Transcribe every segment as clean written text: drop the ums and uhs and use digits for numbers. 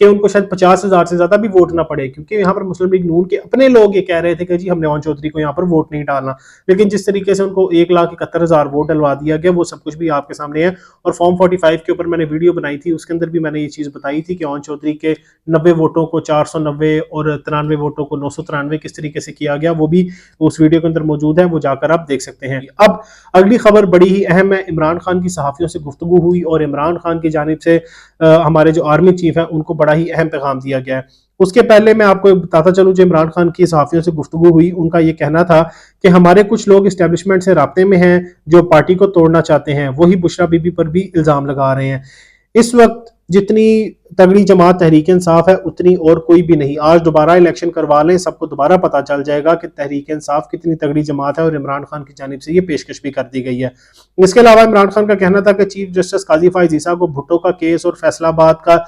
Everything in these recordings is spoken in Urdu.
کہ ان کو شاید 50,000 سے زیادہ بھی ووٹ نہ پڑے، کیونکہ یہاں پر مسلم لیگ نون کے اپنے لوگ یہ کہہ رہے تھے کہ جی ہم نے ایوان چودھری کو یہاں پر ووٹ نہیں ڈالنا، لیکن جس طریقے سے ان کو 1,71,000 ووٹ ڈلوا دیا گیا وہ سب کچھ بھی آپ کے سامنے ہے۔ اور فارم 45 کے اوپر میں نے ویڈیو بنائی تھی، اس کے اندر بھی میں نے یہ چیز بتائی تھی کہ ایوان چودھری کے 90 ووٹوں کو 490 اور 93 ووٹوں کو 993 کس طریقے سے کیا گیا، وہ بھی اس ویڈیو کے اندر موجود ہے، وہ جا کر آپ دیکھ سکتے ہیں۔ اب اگلی خبر بڑی ہی اہم ہے، عمران خان کی صحافیوں سے گفتگو ہوئی اور عمران خان کی جانب سے ہمارے جو آرمی چیف ہیں ان کو بڑا ہی اہم پیغام دیا گیا ہے۔ اس کے پہلے میں آپ کو بتاتا چلوں جو عمران خان کی صحافیوں سے گفتگو ہوئی، ان کا یہ کہنا تھا کہ ہمارے کچھ لوگ اسٹیبلشمنٹ سے رابطے میں ہیں جو پارٹی کو توڑنا چاہتے ہیں، وہی بشرا بی بی پر بھی الزام لگا رہے ہیں۔ اس وقت جتنی تگڑی جماعت تحریک انصاف ہے اتنی اور کوئی بھی نہیں، آج دوبارہ الیکشن کروا لیں، سب کو دوبارہ پتا چل جائے گا کہ تحریک انصاف کتنی تگڑی جماعت ہے، اور عمران خان کی جانب سے یہ پیشکش بھی کر دی گئی ہے۔ اس کے علاوہ عمران خان کا کہنا تھا کہ چیف جسٹس قاضی فائز عیسیٰ کو بھٹو کا کیس اور فیصلہ آباد کا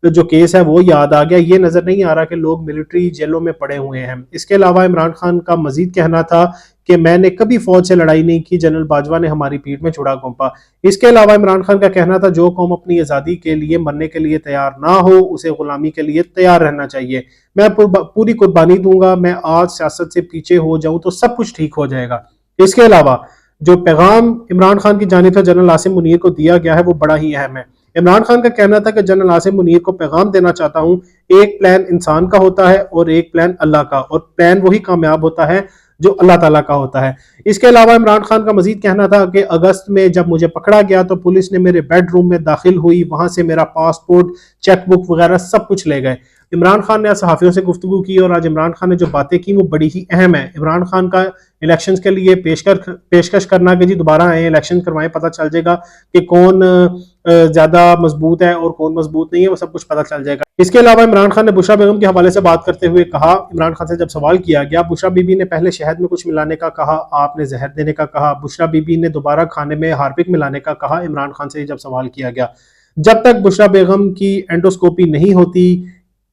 جو کیس ہے وہ یاد آ گیا، یہ نظر نہیں آ رہا کہ لوگ ملٹری جیلوں میں پڑے ہوئے ہیں۔ اس کے علاوہ عمران خان کا مزید کہنا تھا کہ میں نے کبھی فوج سے لڑائی نہیں کی، جنرل باجوہ نے ہماری پیٹھ میں چھڑا گھونپا۔ اس کے علاوہ عمران خان کا کہنا تھا جو قوم اپنی آزادی کے لیے مرنے کے لیے تیار نہ ہو اسے غلامی کے لیے تیار رہنا چاہیے، میں پوری قربانی دوں گا، میں آج سیاست سے پیچھے ہو جاؤں تو سب کچھ ٹھیک ہو جائے گا۔ اس کے علاوہ جو پیغام عمران خان کی جانب سے جنرل عاصم منیر کو دیا گیا ہے وہ بڑا ہی اہم ہے۔ عمران خان کا کہنا تھا کہ جنرل عاصم منیر کو پیغام دینا چاہتا ہوں، ایک پلان انسان کا ہوتا ہے اور ایک پلان اللہ کا، اور پلان وہی کامیاب ہوتا ہے جو اللہ تعالیٰ کا ہوتا ہے۔ اس کے علاوہ عمران خان کا مزید کہنا تھا کہ اگست میں جب مجھے پکڑا گیا تو پولیس نے میرے بیڈ روم میں داخل ہوئی، وہاں سے میرا پاسپورٹ، چیک بک وغیرہ سب کچھ لے گئے۔ عمران خان نے صحافیوں سے گفتگو کی اور آج عمران خان نے جو باتیں کی وہ بڑی ہی اہم ہے۔ عمران خان کا الیکشنز کے لیے پیشکش کرنا کہ جی دوبارہ آئیں الیکشن کروائیں، پتہ چل جائے گا کہ کون زیادہ مضبوط ہے اور کون مضبوط نہیں ہے، وہ سب کچھ پتہ چل جائے گا۔ اس کے علاوہ عمران خان نے بشرا بیگم کے حوالے سے بات کرتے ہوئے کہا، عمران خان سے جب سوال کیا گیا بشرا بی بی نے پہلے شہد میں کچھ ملانے کا کہا، آپ نے زہر دینے کا کہا، بشرا بی بی نے دوبارہ کھانے میں ہارپک ملانے کا کہا۔ عمران خان سے جب سوال کیا گیا جب تک بشرا بیگم کی اینڈوسکوپی نہیں ہوتی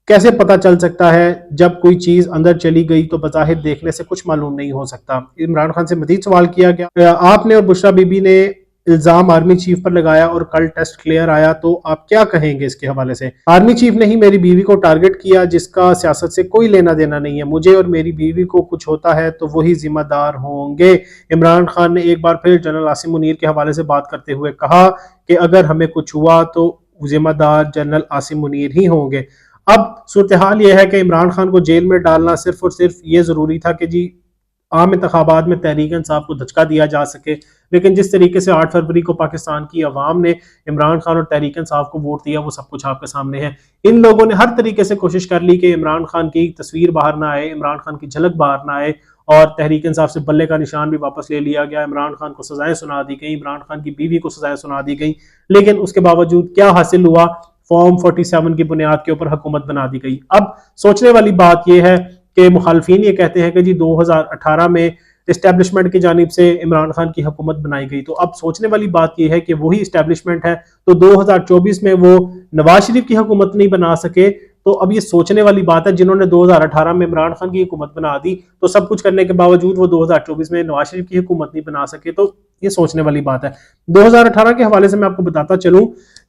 کیسے پتہ چل سکتا ہے، جب کوئی چیز اندر چلی گئی تو بظاہر دیکھنے سے کچھ معلوم نہیں ہو سکتا۔ عمران خان سے مزید سوال کیا گیا، آپ نے اور بشرا بی بی نے الزام آرمی چیف پر لگایا اور کل ٹیسٹ کلیئر آیا تو آپ کیا کہیں گے اس کے حوالے سے؟ آرمی چیف نے ہی میری بیوی کو ٹارگٹ کیا جس کا سیاست سے کوئی لینا دینا نہیں ہے، مجھے اور میری بیوی کو کچھ ہوتا ہے تو وہی ذمہ دار ہوں گے۔ عمران خان نے ایک بار پھر جنرل عاصم منیر کے حوالے سے بات کرتے ہوئے کہا کہ اگر ہمیں کچھ ہوا تو ذمہ دار جنرل عاصم منیر ہی ہوں گے۔ اب صورتحال یہ ہے کہ عمران خان کو جیل میں ڈالنا صرف اور صرف یہ ضروری تھا کہ جی عام انتخابات میں تحریک انصاف کو دھچکا دیا جا سکے، لیکن جس طریقے سے 8 فروری کو پاکستان کی عوام نے عمران خان اور تحریک انصاف کو ووٹ دیا وہ سب کچھ آپ کے سامنے ہے۔ ان لوگوں نے ہر طریقے سے کوشش کر لی کہ عمران خان کی تصویر باہر نہ آئے، عمران خان کی جھلک باہر نہ آئے، اور تحریک انصاف سے بلے کا نشان بھی واپس لے لیا گیا، عمران خان کو سزائیں سنا دی گئی، عمران خان کی بیوی کو سزائیں سنا دی گئی، لیکن اس کے باوجود کیا حاصل ہوا؟ فارم 47 کی بنیاد کے اوپر حکومت بنا دی گئی۔ اب سوچنے والی بات یہ ہے کہ مخالفین یہ کہتے ہیں کہ جی 2018 میں اسٹیبلشمنٹ کی جانب سے عمران خان کی حکومت بنائی گئی، تو اب سوچنے والی بات یہ ہے کہ وہی اسٹیبلشمنٹ ہے تو 2024 میں وہ نواز شریف کی حکومت نہیں بنا سکے، تو اب یہ سوچنے والی بات ہے جنہوں نے 2018 میں عمران خان کی حکومت بنا دی تو سب کچھ کرنے کے باوجود وہ 2024 میں نواز شریف کی حکومت نہیں بنا سکے، تو یہ سوچنے والی بات ہے۔ 2018 کے حوالے سے میں آپ کو بتاتا چلوں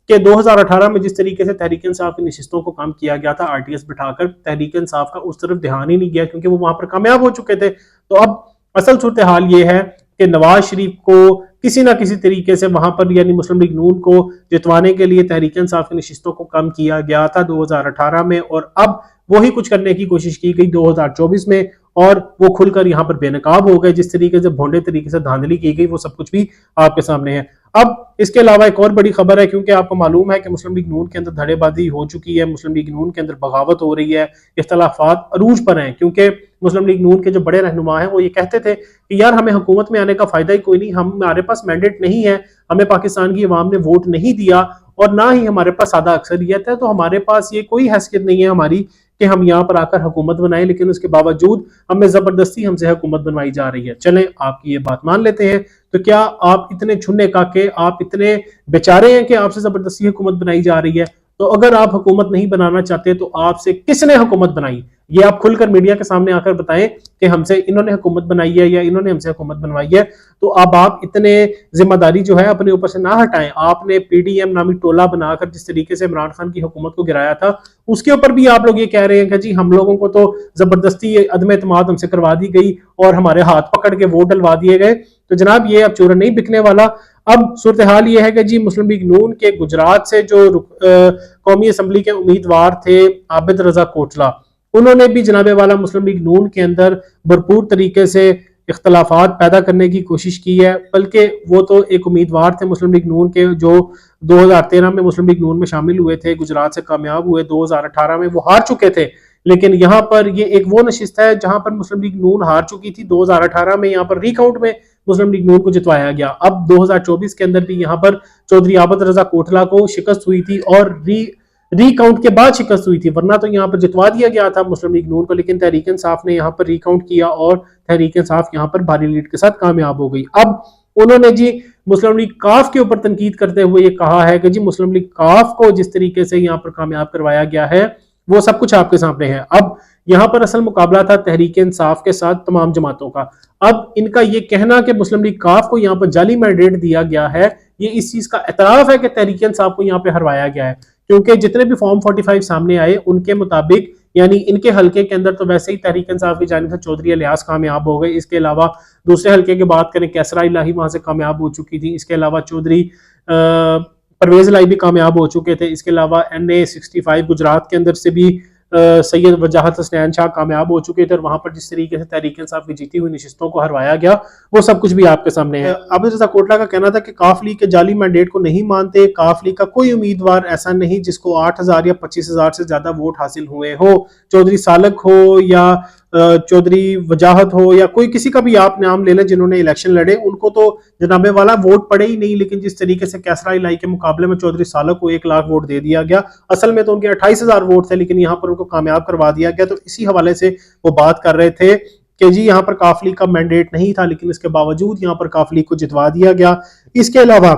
کہ 2018 میں جس طریقے سے تحریک انصاف کی نشستوں کو کم کیا گیا تھا RTS بٹھا کر، تحریک انصاف کا اس طرف دھیان ہی نہیں گیا کیونکہ وہ وہاں پر کامیاب ہو چکے تھے۔ تو اب اصل صورتحال یہ ہے کہ نواز شریف کو کسی نہ کسی طریقے سے وہاں پر یعنی مسلم لیگ نون کو جتوانے کے لیے تحریک انصاف کی نشستوں کو کم کیا گیا تھا 2018 میں، اور اب وہی کچھ کرنے کی کوشش کی گئی 2024 میں، اور وہ کھل کر یہاں پر بے نقاب ہو گئے۔ جس طریقے سے بھونڈے طریقے سے دھاندلی کی گئی وہ سب کچھ بھی آپ کے سامنے ہے۔ اب اس کے علاوہ ایک اور بڑی خبر ہے، کیونکہ آپ کو معلوم ہے کہ مسلم لیگ نون کے اندر دھڑے بازی ہو چکی ہے، مسلم لیگ نون کے اندر بغاوت ہو رہی ہے، اختلافات عروج پر ہیں، کیونکہ مسلم لیگ نون کے جو بڑے رہنما ہیں وہ یہ کہتے تھے کہ یار ہمیں حکومت میں آنے کا فائدہ ہی کوئی نہیں، ہمارے پاس مینڈیٹ نہیں ہے، ہمیں پاکستان کی عوام نے ووٹ نہیں دیا اور نہ ہی ہمارے پاس سادہ اکثریت ہے، تو ہمارے پاس یہ کوئی حیثیت نہیں ہے ہماری کہ ہم یہاں پر آ کر حکومت بنائیں، لیکن اس کے باوجود ہمیں زبردستی ہم سے حکومت بنوائی جا رہی ہے۔ چلیں آپ کی یہ بات مان لیتے ہیں، تو کیا آپ اتنے چھنے کا کہ آپ اتنے بیچارے ہیں کہ آپ سے زبردستی حکومت بنائی جا رہی ہے؟ تو اگر آپ حکومت نہیں بنانا چاہتے تو آپ سے کس نے حکومت بنائی؟ یہ آپ کھل کر میڈیا کے سامنے آ کر بتائیں کہ ہم سے انہوں نے حکومت بنائی ہے یا انہوں نے ہم سے حکومت بنوائی ہے. تو اب آپ اتنے ذمہ داری جو ہے اپنے اوپر سے نہ ہٹائیں. آپ نے پی ڈی ایم نامی ٹولہ بنا کر جس طریقے سے عمران خان کی حکومت کو گرایا تھا اس کے اوپر بھی آپ لوگ یہ کہہ رہے ہیں کہ جی ہم لوگوں کو تو زبردستی عدم اعتماد ہم سے کروا دی گئی اور ہمارے ہاتھ پکڑ کے ووٹ ڈلوا دیے گئے. تو جناب یہ اب چورن نہیں بکنے والا. اب صورتحال یہ ہے کہ جی مسلم لیگ نون کے گجرات سے جو قومی اسمبلی کے امیدوار تھے عابد رضا کوٹلہ, انہوں نے بھی جناب والا مسلم لیگ نون کے اندر بھرپور طریقے سے اختلافات پیدا کرنے کی کوشش کی ہے. بلکہ وہ تو ایک امیدوار تھے مسلم لیگ نون کے جو 2013 میں مسلم لیگ نون میں شامل ہوئے تھے, گجرات سے کامیاب ہوئے, 2018 میں وہ ہار چکے تھے. لیکن یہاں پر یہ ایک وہ نشست ہے جہاں پر مسلم لیگ نون ہار چکی تھی 2018 میں, یہاں پر ری کاؤنٹ میں مسلم لیگ نون کو جتوایا گیا. اب 2024 کے اندر بھی یہاں پر چودھری عابد رضا کوٹلہ کو شکست ہوئی تھی اور ری کاؤنٹ کے بعد شکست ہوئی تھی, ورنہ تو یہاں پر جتوا دیا گیا تھا مسلم لیگ نون کو. لیکن تحریک انصاف نے یہاں پر ری کاؤنٹ کیا اور تحریک انصاف یہاں پر بھاری لیڈ کے ساتھ کامیاب ہو گئی. اب انہوں نے جی مسلم لیگ کاف کے اوپر تنقید کرتے ہوئے یہ کہا ہے کہ جی مسلم لیگ کاف کو جس طریقے سے یہاں پر کامیاب کروایا گیا ہے وہ سب کچھ آپ کے سامنے ہے. اب یہاں پر اصل مقابلہ تھا تحریک انصاف کے ساتھ تمام جماعتوں کا. اب ان کا یہ کہنا کہ مسلم لیگ کاف کو یہاں پر جعلی مینڈیٹ دیا گیا ہے, یہ اس چیز کا اعتراف ہے کہ تحریک انصاف کو یہاں پہ ہروایا گیا ہے. کیونکہ جتنے بھی فارم 45 سامنے آئے ان کے مطابق یعنی ان کے حلقے کے اندر تو ویسے ہی تحریک انصاف کی جانب سے چودھری الیاس کامیاب ہو گئے. اس کے علاوہ دوسرے حلقے کی بات کریں کیسرا الہی وہاں سے کامیاب ہو چکی تھی. اس کے علاوہ چودھری پرویز الہی بھی کامیاب ہو چکے تھے. اس کے علاوہ NA65 گجرات کے اندر سے بھی سید وجاہت حسنین شاہ کامیاب ہو چکے تھے, اور وہاں پر جس طریقے سے تحریک انصاف کی جیتی ہوئی نشستوں کو ہروایا گیا وہ سب کچھ بھی آپ کے سامنے ہے. عابد رضا کوٹلہ کا کہنا تھا کہ کاف لیگ کے جعلی مینڈیٹ کو نہیں مانتے. کاف لیگ کا کوئی امیدوار ایسا نہیں جس کو 8,000 یا 25,000 سے زیادہ ووٹ حاصل ہوئے ہو. چودھری سالک ہو یا چودھری وجاہت ہو یا کوئی کسی کا بھی آپ نام لے لیں جنہوں نے الیکشن لڑے, ان کو تو جناب والا ووٹ پڑے ہی نہیں. لیکن جس طریقے سے کیسرا الہی کے مقابلے میں چودھری سالک کو 1 لاکھ ووٹ دے دیا گیا, اصل میں تو ان کے 28,000 ووٹ تھے لیکن یہاں پر ان کو کامیاب کروا دیا گیا. تو اسی حوالے سے وہ بات کر رہے تھے کہ جی یہاں پر کاف لیگ کا مینڈیٹ نہیں تھا لیکن اس کے باوجود یہاں پر کاف لیگ کو جتوا دیا گیا. اس کے علاوہ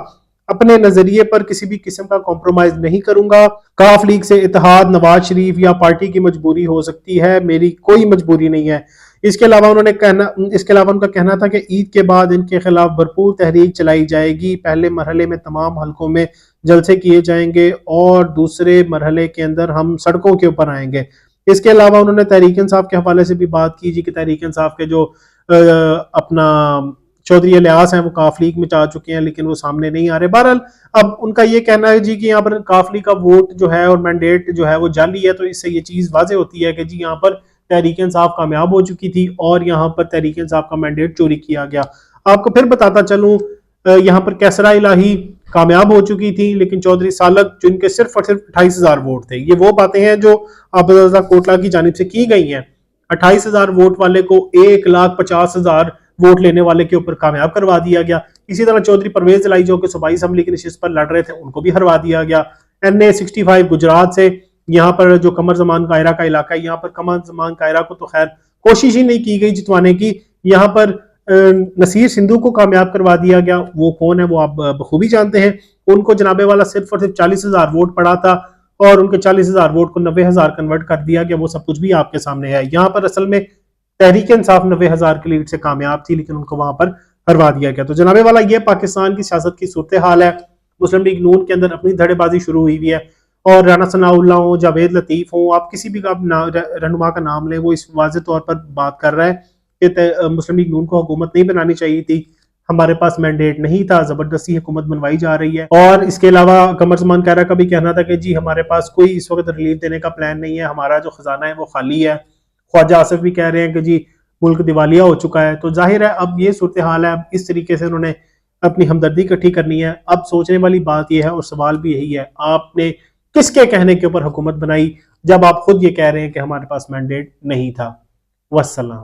اپنے نظریے پر کسی بھی قسم کا کمپرومائز نہیں کروں گا. کاف لیگ سے اتحاد نواز شریف یا پارٹی کی مجبوری ہو سکتی ہے, میری کوئی مجبوری نہیں ہے. اس کے علاوہ ان کا کہنا تھا کہ عید کے بعد ان کے خلاف بھرپور تحریک چلائی جائے گی. پہلے مرحلے میں تمام حلقوں میں جلسے کیے جائیں گے اور دوسرے مرحلے کے اندر ہم سڑکوں کے اوپر آئیں گے. اس کے علاوہ انہوں نے تحریک انصاف کے حوالے سے بھی بات کی جی کہ تحریک انصاف کے جو اپنا چودھری الیاس ہیں وہ کاف لیگ میں جا چکے ہیں لیکن وہ سامنے نہیں آ رہے. بہرحال اب ان کا یہ کہنا ہے جی کہ یہاں پر کاف لیگ کا ووٹ جو ہے اور مینڈیٹ جو ہے وہ جعلی ہے. تو اس سے یہ چیز واضح ہوتی ہے کہ جی یہاں پر تحریک انصاف کامیاب ہو چکی تھی اور یہاں پر تحریک انصاف کا مینڈیٹ چوری کیا گیا. آپ کو پھر بتاتا چلوں یہاں پر کیسرا الہی کامیاب ہو چکی تھی لیکن چودھری سالک جن کے صرف اور صرف 28,000 ووٹ تھے. یہ وہ باتیں ہیں جو عابد رضا کوٹلہ کی جانب سے کی گئی ہیں. 28,000 ووٹ والے کو 1,50,000 ووٹ لینے والے کے اوپر کامیاب کروا دیا گیا. اسی طرح چودھری پرویز الہی جو کہ صوبائی اسمبلی کی نشست پر لڑ رہے تھے ان کو بھی ہروا دیا گیا. NA65 گجرات سے یہاں پر جو قمر زمان قاہرہ کا علاقہ ہے, یہاں پر قمر زمان قاہرہ کو تو خیر کوشش ہی نہیں کی گئی جتوانے کی. یہاں پر نصیر سندھو کو کامیاب کروا دیا گیا. وہ کون ہے وہ آپ بخوبی جانتے ہیں. ان کو جناب والا صرف اور صرف 40,000 ووٹ پڑا تھا اور ان کے 40,000 ووٹ کو 90,000 کنورٹ کر دیا گیا. وہ سب کچھ بھی آپ کے سامنے ہے. یہاں پر اصل میں تحریک انصاف 90,000 کی لیڈ سے کامیاب تھی لیکن ان کو وہاں پر ہروا دیا گیا. تو جناب والا یہ پاکستان کی سیاست کی صورتحال ہے. مسلم لیگ نون کے اندر اپنی دھڑے بازی شروع ہوئی ہے اور رانا ثناء اللہ ہوں, جاوید لطیف ہوں, آپ کسی بھی رہنما کا نام لیں, وہ اس واضح طور پر بات کر رہا ہے کہ مسلم لیگ نون کو حکومت نہیں بنانی چاہیے تھی, ہمارے پاس مینڈیٹ نہیں تھا, زبردستی حکومت بنوائی جا رہی ہے. اور اس کے علاوہ قمر زمان قاہرہ کا بھی کہنا تھا کہ جی ہمارے پاس کوئی اس وقت ریلیف دینے کا پلان نہیں ہے, ہمارا جو خزانہ ہے وہ خالی ہے. خواجہ آصف بھی کہہ رہے ہیں کہ جی ملک دیوالیہ ہو چکا ہے. تو ظاہر ہے اب یہ صورتحال ہے. اب اس طریقے سے انہوں نے اپنی ہمدردی اکٹھی کرنی ہے. اب سوچنے والی بات یہ ہے اور سوال بھی یہی ہے, آپ نے کس کے کہنے کے اوپر حکومت بنائی جب آپ خود یہ کہہ رہے ہیں کہ ہمارے پاس مینڈیٹ نہیں تھا. والسلام.